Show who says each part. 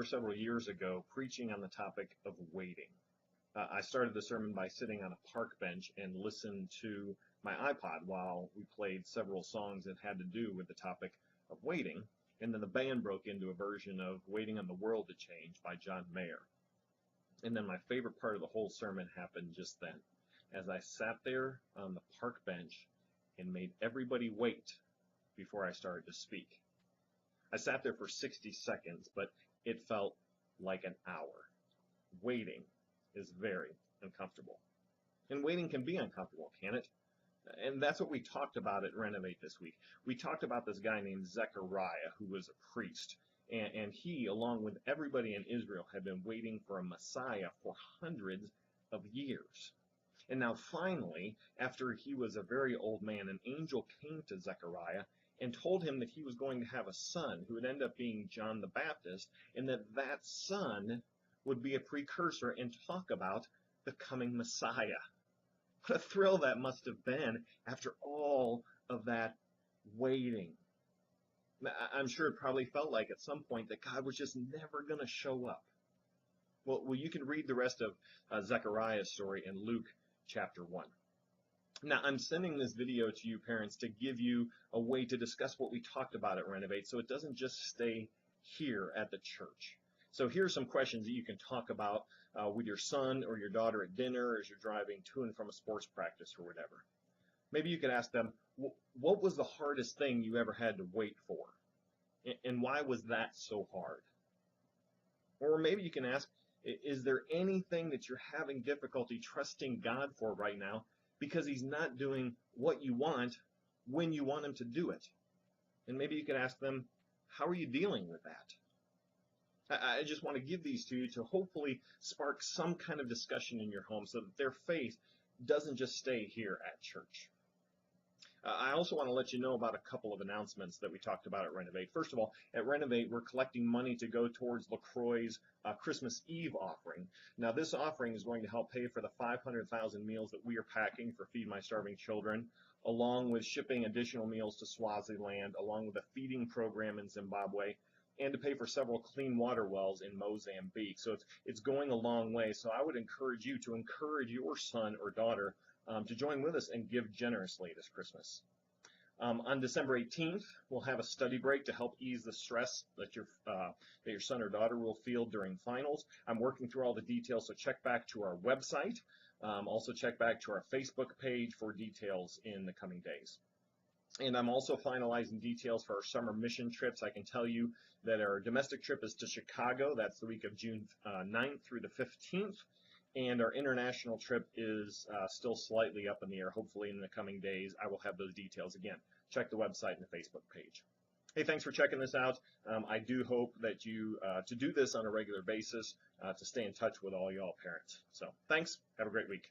Speaker 1: remember several years ago preaching on the topic of waiting. I started the sermon by sitting on a park bench and listened to my iPod while we played several songs that had to do with the topic of waiting. And then the band broke into a version of Waiting on the World to Change by John Mayer. And then my favorite part of the whole sermon happened just then, as I sat there on the park bench and made everybody wait before I started to speak. I sat there for 60 seconds, but it felt like an hour. Waiting is very uncomfortable. And waiting can be uncomfortable, can it? And that's what we talked about at Renovate this week. We talked about this guy named Zechariah, who was a priest. And he, along with everybody in Israel, had been waiting for a Messiah for hundreds of years. And now finally, after he was a very old man, an angel came to Zechariah and told him that he was going to have a son who would end up being John the Baptist, and that son would be a precursor and talk about the coming Messiah. What a thrill that must have been after all of that waiting. I'm sure it probably felt like at some point that God was just never going to show up. Well, you can read the rest of Zechariah's story in Luke chapter 1. Now, I'm sending this video to you parents to give you a way to discuss what we talked about at Renovate, so it doesn't just stay here at the church. So here's some questions that you can talk about with your son or your daughter at dinner as you're driving to and from a sports practice or whatever. Maybe you could ask them, what was the hardest thing you ever had to wait for? And why was that so hard? Or maybe you can ask, is there anything that you're having difficulty trusting God for right now because he's not doing what you want when you want him to do it? And maybe you could ask them, how are you dealing with that? I just want to give these to you to hopefully spark some kind of discussion in your home so that their faith doesn't just stay here at church. I also want to let you know about a couple of announcements that we talked about at Renovate. First of all, at Renovate, we're collecting money to go towards LaCroix's Christmas Eve offering. Now, this offering is going to help pay for the 500,000 meals that we are packing for Feed My Starving Children, along with shipping additional meals to Swaziland, along with a feeding program in Zimbabwe, and to pay for several clean water wells in Mozambique. So it's going a long way. So I would encourage you to encourage your son or daughter to join with us and give generously this Christmas. On December 18th, we'll have a study break to help ease the stress that your son or daughter will feel during finals. I'm working through all the details, so check back to our website. Also check back to our Facebook page for details in the coming days. And I'm also finalizing details for our summer mission trips. I can tell you that our domestic trip is to Chicago. That's the week of June 9th through the 15th. And our international trip is still slightly up in the air. Hopefully in the coming days, I will have those details again. Check the website and the Facebook page. Hey, thanks for checking this out. I do hope that you to do this on a regular basis to stay in touch with all y'all parents. So thanks. Have a great week.